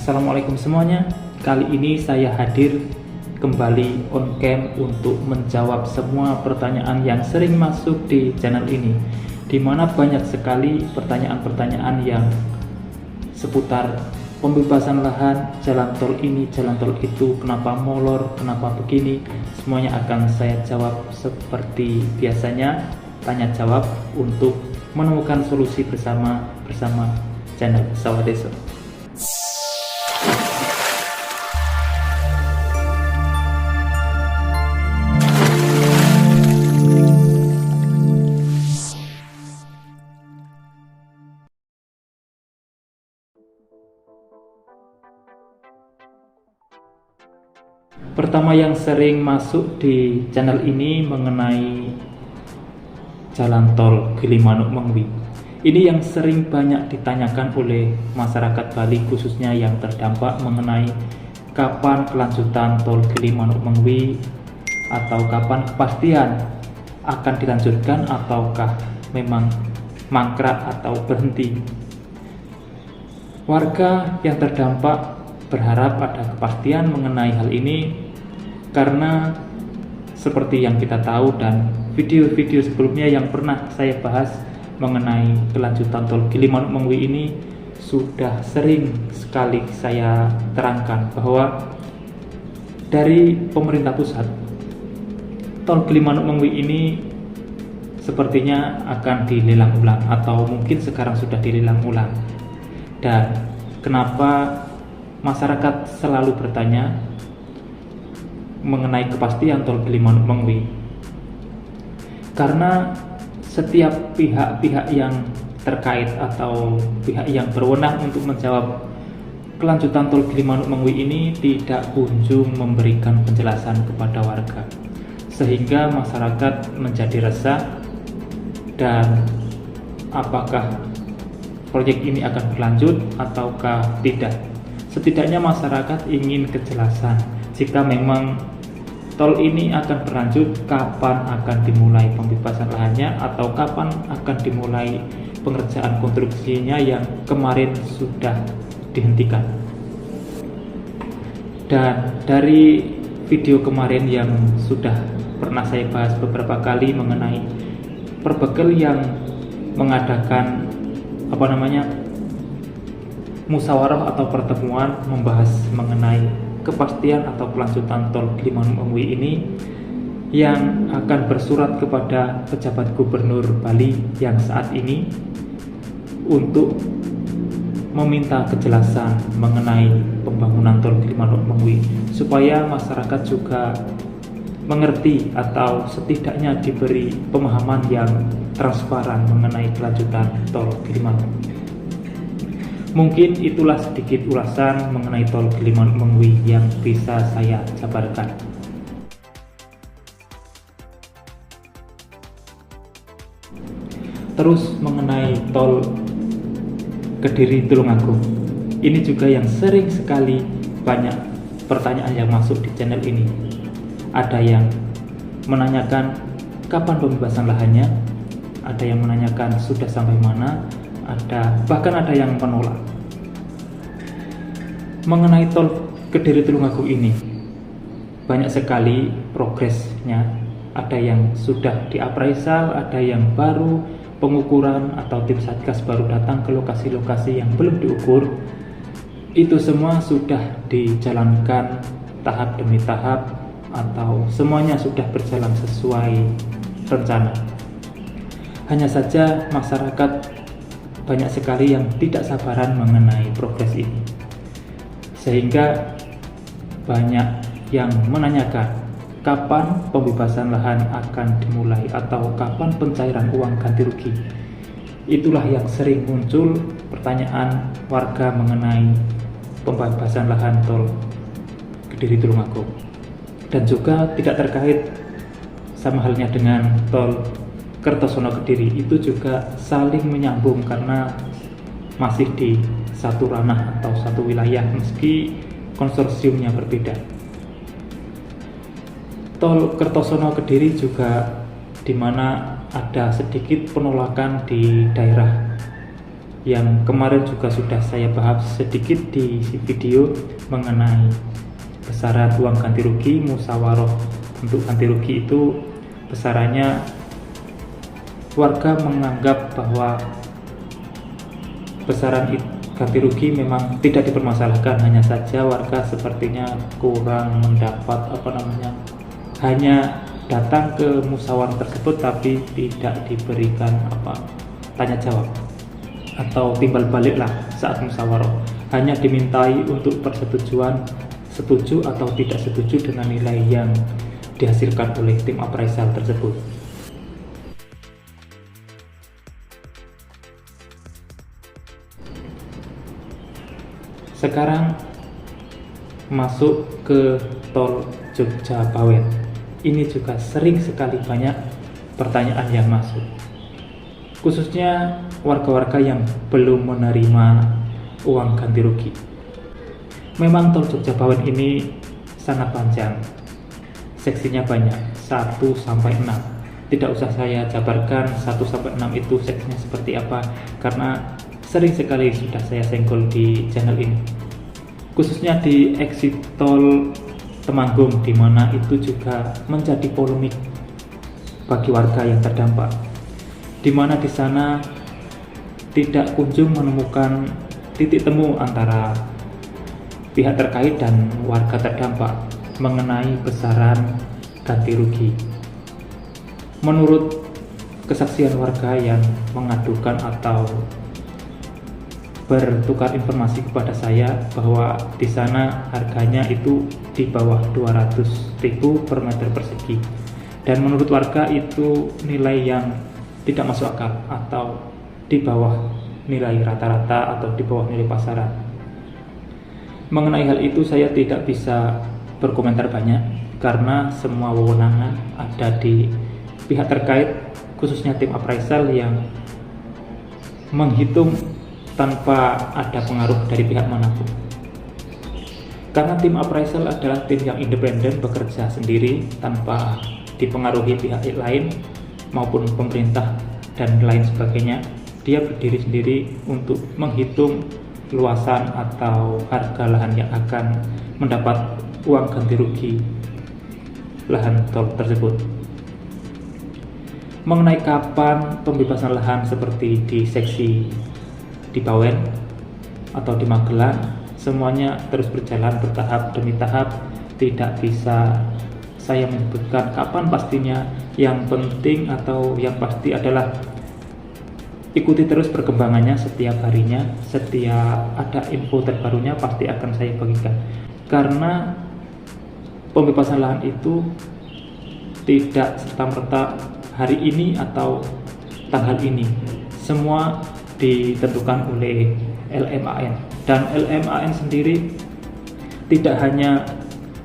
Assalamualaikum semuanya. Kali ini saya hadir kembali on cam untuk menjawab semua pertanyaan yang sering masuk di channel ini, dimana banyak sekali pertanyaan-pertanyaan yang seputar pembebasan lahan, jalan tol ini, jalan tol itu, kenapa molor, kenapa begini. Semuanya akan saya jawab seperti biasanya, tanya jawab untuk menemukan solusi bersama channel Sawah Desa. Pertama yang sering masuk di channel ini mengenai jalan tol Gilimanuk Mengwi. Ini yang sering banyak ditanyakan oleh masyarakat Bali, khususnya yang terdampak mengenai kapan kelanjutan tol Gilimanuk Mengwi, atau kapan kepastian akan dilanjutkan ataukah memang mangkrak atau berhenti. Warga yang terdampak berharap ada kepastian mengenai hal ini, karena seperti yang kita tahu dan video-video sebelumnya yang pernah saya bahas mengenai kelanjutan tol Gilimanuk Mengwi ini, sudah sering sekali saya terangkan bahwa dari pemerintah pusat, tol Gilimanuk Mengwi ini sepertinya akan dilelang ulang, atau mungkin sekarang sudah dilelang ulang. Dan kenapa masyarakat selalu bertanya mengenai kepastian tol Gilimanuk Mengwi? Karena setiap pihak-pihak yang terkait atau pihak yang berwenang untuk menjawab kelanjutan tol Gilimanuk Mengwi ini tidak kunjung memberikan penjelasan kepada warga, sehingga masyarakat menjadi resah. Dan apakah proyek ini akan berlanjut ataukah tidak? Setidaknya masyarakat ingin kejelasan. Jika memang tol ini akan berlanjut, kapan akan dimulai pembebasan lahannya, atau kapan akan dimulai pengerjaan konstruksinya yang kemarin sudah dihentikan. Dan dari video kemarin yang sudah pernah saya bahas beberapa kali mengenai Perbekal yang mengadakan musyawarah atau pertemuan membahas mengenai kepastian atau kelanjutan tol Gilimanuk Mengwi ini, yang akan bersurat kepada pejabat gubernur Bali yang saat ini untuk meminta kejelasan mengenai pembangunan tol Gilimanuk Mengwi, supaya masyarakat juga mengerti atau setidaknya diberi pemahaman yang transparan mengenai kelanjutan tol Gilimanuk. Mungkin itulah sedikit ulasan mengenai tol Gilimanuk Mengwi yang bisa saya jabarkan. Terus mengenai tol Kediri Tulungagung, ini juga yang sering sekali banyak pertanyaan yang masuk di channel ini. Ada yang menanyakan kapan pembebasan lahannya, ada yang menanyakan sudah sampai mana, bahkan ada yang menolak. Mengenai tol Kediri Tulungagung ini, banyak sekali progresnya. Ada yang sudah diapraisal, ada yang baru pengukuran atau tim satgas baru datang ke lokasi-lokasi yang belum diukur. Itu semua sudah dijalankan tahap demi tahap, atau semuanya sudah berjalan sesuai rencana. Hanya saja masyarakat banyak sekali yang tidak sabaran mengenai progres ini, sehingga banyak yang menanyakan kapan pembebasan lahan akan dimulai, atau kapan pencairan uang ganti rugi. Itulah yang sering muncul pertanyaan warga mengenai pembebasan lahan tol Kediri Tulungagung. Dan juga tidak terkait sama halnya dengan tol Kertosono Kediri, itu juga saling menyambung karena masih di satu ranah atau satu wilayah meski konsorsiumnya berbeda. Tol Kertosono Kediri juga dimana ada sedikit penolakan di daerah yang kemarin juga sudah saya bahas sedikit di video mengenai besaran uang ganti rugi musyawarah. Untuk ganti rugi itu besarannya, warga menganggap bahwa besaran ganti rugi memang tidak dipermasalahkan, hanya saja warga sepertinya kurang mendapat hanya datang ke musyawarah tersebut tapi tidak diberikan tanya jawab atau timbal balik lah saat musyawarah, hanya dimintai untuk persetujuan setuju atau tidak setuju dengan nilai yang dihasilkan oleh tim appraisal tersebut. Sekarang masuk ke tol Jogja Bawen. Ini juga sering sekali banyak pertanyaan yang masuk, khususnya warga-warga yang belum menerima uang ganti rugi. Memang tol Jogja Bawen ini sangat panjang, seksinya banyak, 1-6. Tidak usah saya jabarkan 1-6 itu seksinya seperti apa, karena sering sekali sudah saya senggol di channel ini, khususnya di exit tol Temanggung, di mana itu juga menjadi polemik bagi warga yang terdampak, di mana di sana tidak kunjung menemukan titik temu antara pihak terkait dan warga terdampak mengenai besaran ganti rugi. Menurut kesaksian warga yang mengadukan atau bertukar informasi kepada saya, bahwa di sana harganya itu di bawah 200.000 per meter persegi, dan menurut warga itu nilai yang tidak masuk akal atau di bawah nilai rata-rata atau di bawah nilai pasaran. Mengenai hal itu saya tidak bisa berkomentar banyak, karena semua wewenangan ada di pihak terkait, khususnya tim appraisal yang menghitung tanpa ada pengaruh dari pihak manapun. Karena tim appraisal adalah tim yang independen, bekerja sendiri tanpa dipengaruhi pihak lain maupun pemerintah dan lain sebagainya. Dia berdiri sendiri untuk menghitung luasan atau harga lahan yang akan mendapat uang ganti rugi lahan tol tersebut. Mengenai kapan pembebasan lahan seperti di seksi di Bawen atau di Magelang, semuanya terus berjalan bertahap demi tahap, tidak bisa saya menyebutkan kapan pastinya. Yang penting atau yang pasti adalah ikuti terus perkembangannya setiap harinya, setiap ada info terbarunya pasti akan saya bagikan. Karena pembebasan lahan itu tidak serta-merta hari ini atau tanggal ini, semua ditentukan oleh LMAN, dan LMAN sendiri tidak hanya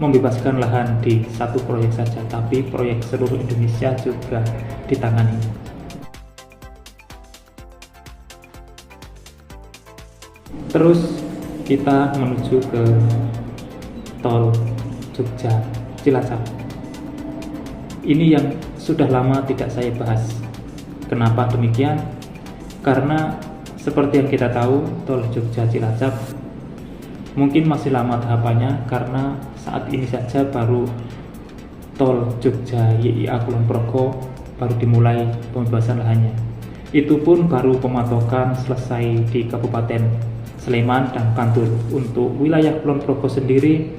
membebaskan lahan di satu proyek saja, tapi proyek seluruh Indonesia juga ditangani. Terus kita menuju ke tol Jogja Cilacap. Ini yang sudah lama tidak saya bahas. Kenapa demikian? Karena seperti yang kita tahu, tol Jogja Cilacap mungkin masih lama tahapannya, karena saat ini saja baru tol Jogja YIA Kulon Progo baru dimulai pembebasan lahannya. Itu pun baru pematokan selesai di Kabupaten Sleman dan Bantul. Untuk wilayah Kulon Progo sendiri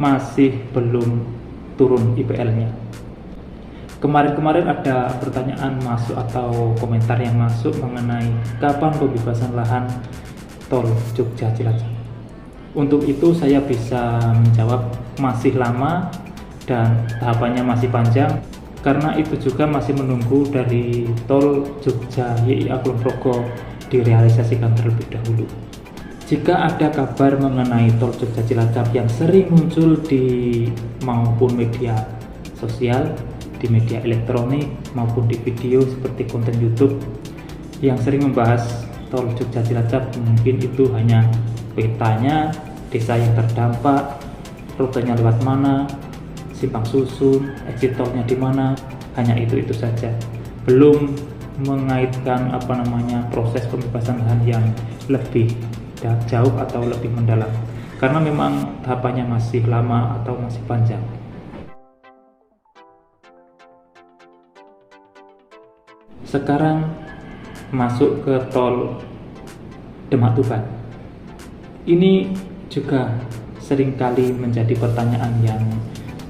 masih belum turun IPL-nya. Kemarin-kemarin ada pertanyaan masuk atau komentar yang masuk mengenai kapan pembebasan lahan tol Jogja Cilacap. Untuk itu saya bisa menjawab masih lama dan tahapannya masih panjang, karena itu juga masih menunggu dari tol Jogja YIA Kulon Progo direalisasikan terlebih dahulu. Jika ada kabar mengenai tol Jogja Cilacap yang sering muncul di maupun media sosial, di media elektronik maupun di video seperti konten YouTube yang sering membahas tol Jogja Cilacap, mungkin itu hanya petanya, desa yang terdampak, rutenya lewat mana, simpang susun, exit tolnya di mana, hanya itu saja. Belum mengaitkan proses pembebasan lahan yang lebih jauh atau lebih mendalam, karena memang tahapannya masih lama atau masih panjang. Sekarang masuk ke tol Demak Tuban. Ini juga seringkali menjadi pertanyaan yang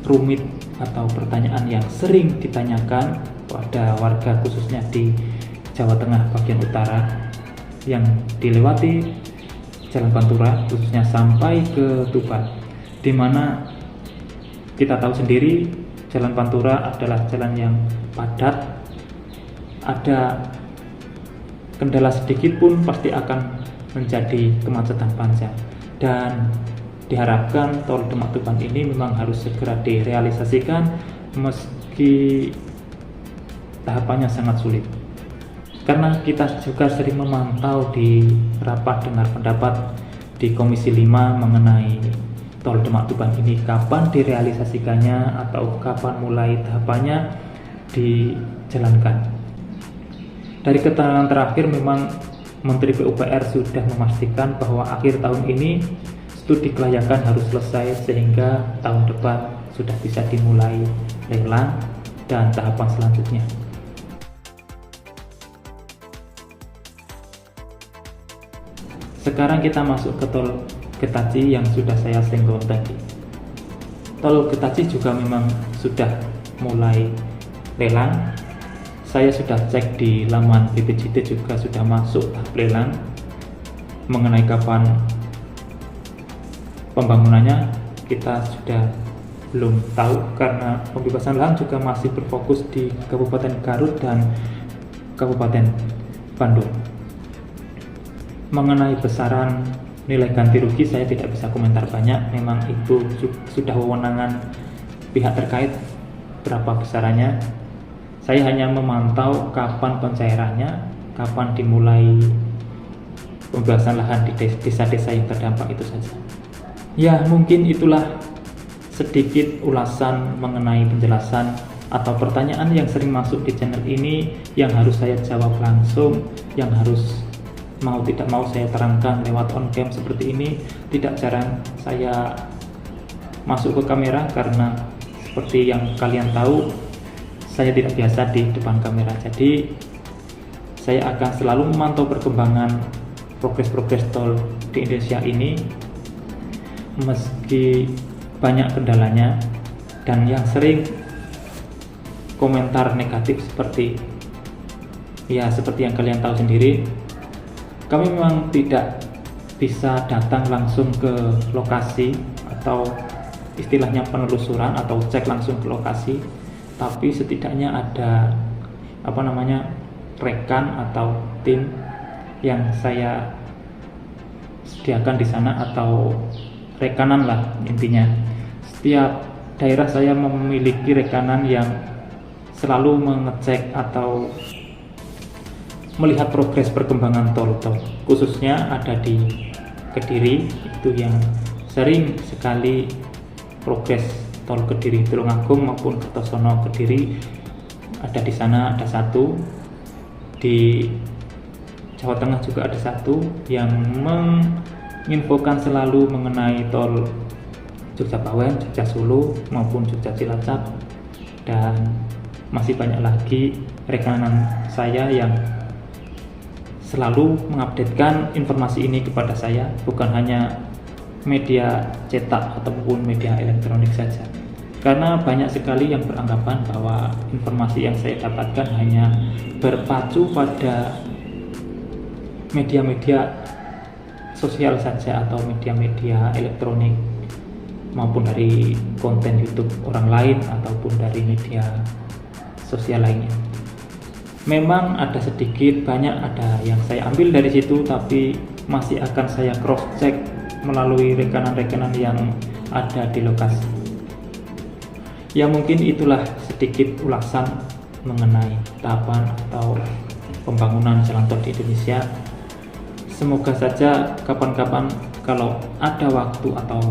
rumit atau pertanyaan yang sering ditanyakan pada warga khususnya di Jawa Tengah bagian utara yang dilewati Jalan Pantura, khususnya sampai ke Tuban, di mana kita tahu sendiri Jalan Pantura adalah jalan yang padat. Ada kendala sedikit pun pasti akan menjadi kemacetan panjang, dan diharapkan tol Demak Tuban ini memang harus segera direalisasikan meski tahapannya sangat sulit. Karena kita juga sering memantau di rapat dengar pendapat di Komisi 5 mengenai tol Demak Tuban ini, kapan direalisasikannya atau kapan mulai tahapannya dijalankan. Dari keterangan terakhir memang Menteri PUPR sudah memastikan bahwa akhir tahun ini studi kelayakan harus selesai sehingga tahun depan sudah bisa dimulai lelang dan tahapan selanjutnya. Sekarang kita masuk ke tol Getaji yang sudah saya singgung tadi. Tol Getaji juga memang sudah mulai lelang. Saya sudah cek di laman BPJT juga sudah masuk tahap lelang. Mengenai kapan pembangunannya kita sudah belum tahu, karena pembebasan lahan juga masih berfokus di Kabupaten Garut dan Kabupaten Bandung. Mengenai besaran nilai ganti rugi saya tidak bisa komentar banyak, memang itu sudah wewenangan pihak terkait berapa besarannya. Saya hanya memantau kapan pencairannya, kapan dimulai pembebasan lahan di desa-desa yang terdampak, itu saja. Ya, mungkin itulah sedikit ulasan mengenai penjelasan atau pertanyaan yang sering masuk di channel ini yang harus saya jawab langsung, yang harus mau tidak mau saya terangkan lewat on cam seperti ini. Tidak jarang saya masuk ke kamera karena seperti yang kalian tahu, saya tidak biasa di depan kamera. Jadi saya akan selalu memantau perkembangan progres tol di Indonesia ini meski banyak kendalanya dan yang sering komentar negatif seperti yang kalian tahu sendiri. Kami memang tidak bisa datang langsung ke lokasi atau istilahnya penelusuran atau cek langsung ke lokasi, tapi setidaknya ada rekan atau tim yang saya sediakan di sana, atau rekanan lah intinya. Setiap daerah saya memiliki rekanan yang selalu mengecek atau melihat progres perkembangan tol, khususnya ada di Kediri, itu yang sering sekali progres tol Kediri Tulungagung maupun Kertosono Kediri. Ada di sana, ada satu di Jawa Tengah juga ada satu yang menginfokan selalu mengenai tol Jogja Bawen, Jogja Solo maupun Jogja Cilacap, dan masih banyak lagi rekanan saya yang selalu mengupdatekan informasi ini kepada saya, bukan hanya media cetak ataupun media elektronik saja. Karena banyak sekali yang beranggapan bahwa informasi yang saya dapatkan hanya berpacu pada media-media sosial saja atau media-media elektronik maupun dari konten YouTube orang lain ataupun dari media sosial lainnya. Memang ada sedikit banyak ada yang saya ambil dari situ, tapi masih akan saya cross check melalui rekanan-rekanan yang ada di lokasi. Ya, mungkin itulah sedikit ulasan mengenai tahapan atau pembangunan jalan tol di Indonesia. Semoga saja kapan-kapan kalau ada waktu atau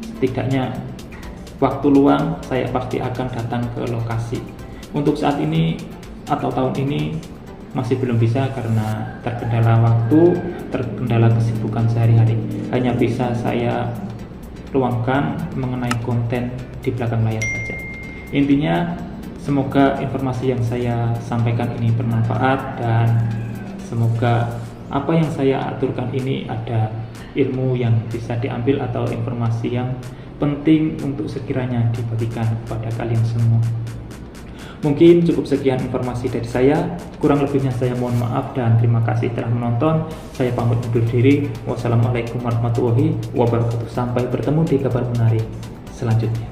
setidaknya waktu luang, saya pasti akan datang ke lokasi. Untuk saat ini atau tahun ini masih belum bisa karena terkendala waktu, terkendala kesibukan sehari-hari. Hanya bisa saya luangkan mengenai konten di belakang layar saja. Intinya, semoga informasi yang saya sampaikan ini bermanfaat dan semoga apa yang saya aturkan ini ada ilmu yang bisa diambil atau informasi yang penting untuk sekiranya dibagikan kepada kalian semua. Mungkin cukup sekian informasi dari saya. Kurang lebihnya saya mohon maaf dan terima kasih telah menonton. Saya pamit undur diri. Wassalamualaikum warahmatullahi wabarakatuh. Sampai bertemu di kabar menarik selanjutnya.